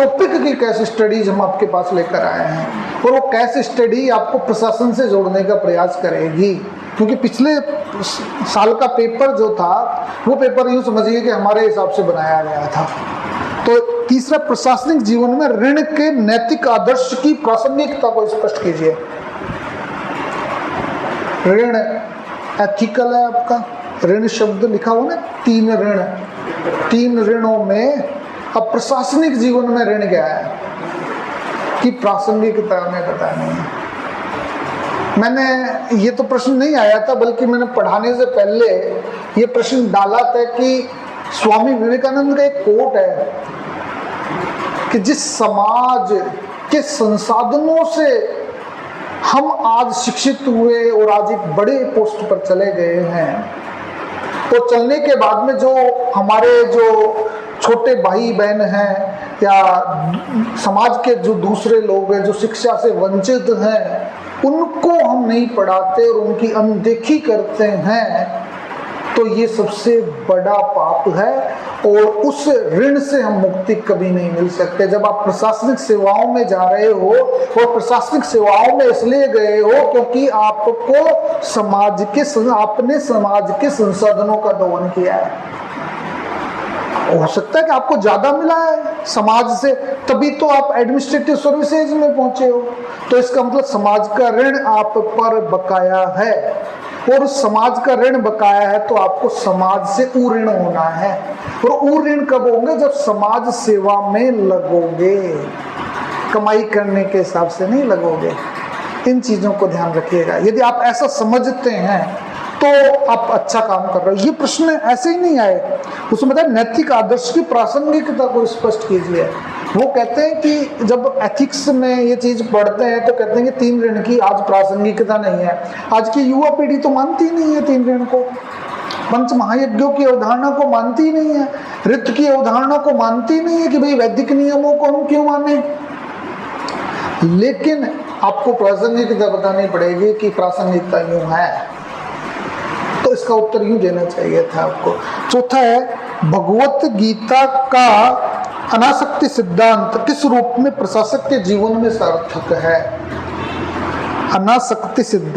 Topic की case studies हम आपके पास लेकर आए हैं, और वो केस स्टडी आपको प्रशासन से जोड़ने का प्रयास करेगी, क्योंकि पिछले साल का पेपर जो था वो पेपर यूँ समझिए कि हमारे हिसाब से बनाया गया था। तो तीसरा, प्रशासनिक जीवन में ऋण के नैतिक आदर्श की प्रासंगिकता को स्पष्ट कीजिए। ऋण एथिकल है आपका, ऋण शब्द लिखा हुआ ना, 3 ऋण, 3 ऋणों में अब प्रशासनिक जीवन में ऋण क्या है कि प्रासंगिकता में बतानी है। मैंने ये तो प्रश्न नहीं आया था, बल्कि मैंने पढ़ाने से पहले ये प्रश्न डाला था कि स्वामी विवेकानंद का एक कोट है कि जिस समाज के संसाधनों से हम आज शिक्षित हुए और आज एक बड़े पोस्ट पर चले गए हैं, तो चलने के बाद में जो हमारे जो छोटे भाई बहन हैं या समाज के जो दूसरे लोग हैं जो शिक्षा से वंचित हैं, उनको हम नहीं पढ़ाते और उनकी अनदेखी करते हैं, तो ये सबसे बड़ा पाप है और उस ऋण से हम मुक्ति कभी नहीं मिल सकते। जब आप प्रशासनिक सेवाओं में जा रहे हो, और प्रशासनिक सेवाओं में इसलिए गए हो क्योंकि आपको आपने समाज के संसाधनों का दोहन किया है। हो सकता है कि आपको ज्यादा मिला है समाज से, तभी तो आप एडमिनिस्ट्रेटिव सर्विसेज में पहुंचे हो, तो इसका मतलब समाज का ऋण आप पर बकाया है, और समाज का ऋण बकाया है तो आपको समाज से ऋण होना है। और ऋण कब होंगे? जब समाज सेवा में लगोगे, कमाई करने के हिसाब से नहीं लगोगे। इन चीजों को ध्यान रखिएगा। यदि आप ऐसा समझते हैं तो आप अच्छा काम कर रहे हो। ये प्रश्न ऐसे ही नहीं आए, उसमें बताया नैतिक आदर्श की प्रासंगिकता को स्पष्ट कीजिए। वो कहते हैं कि जब एथिक्स में ये चीज पढ़ते हैं तो कहते हैं कि 3 ऋण की आज प्रासंगिकता नहीं है। आज की युवा पीढ़ी तो मानती नहीं है 3 ऋण को, पंच महायज्ञों की अवधारणा को मानती नहीं है, ऋतु की अवधारणा को मानती नहीं है कि भाई वैदिक नियमों को हम क्यों माने। लेकिन आपको प्रासंगिकता बतानी पड़ेगी कि प्रासंगिकता यूं है, तो इसका उत्तर यूं देना चाहिए था आपको। चौथा है, भगवत गीता का अनासक्ति सिद्धांत किस रूप में प्रशासक के जीवन में सार्थक है? अनासक्ति सिद्धांत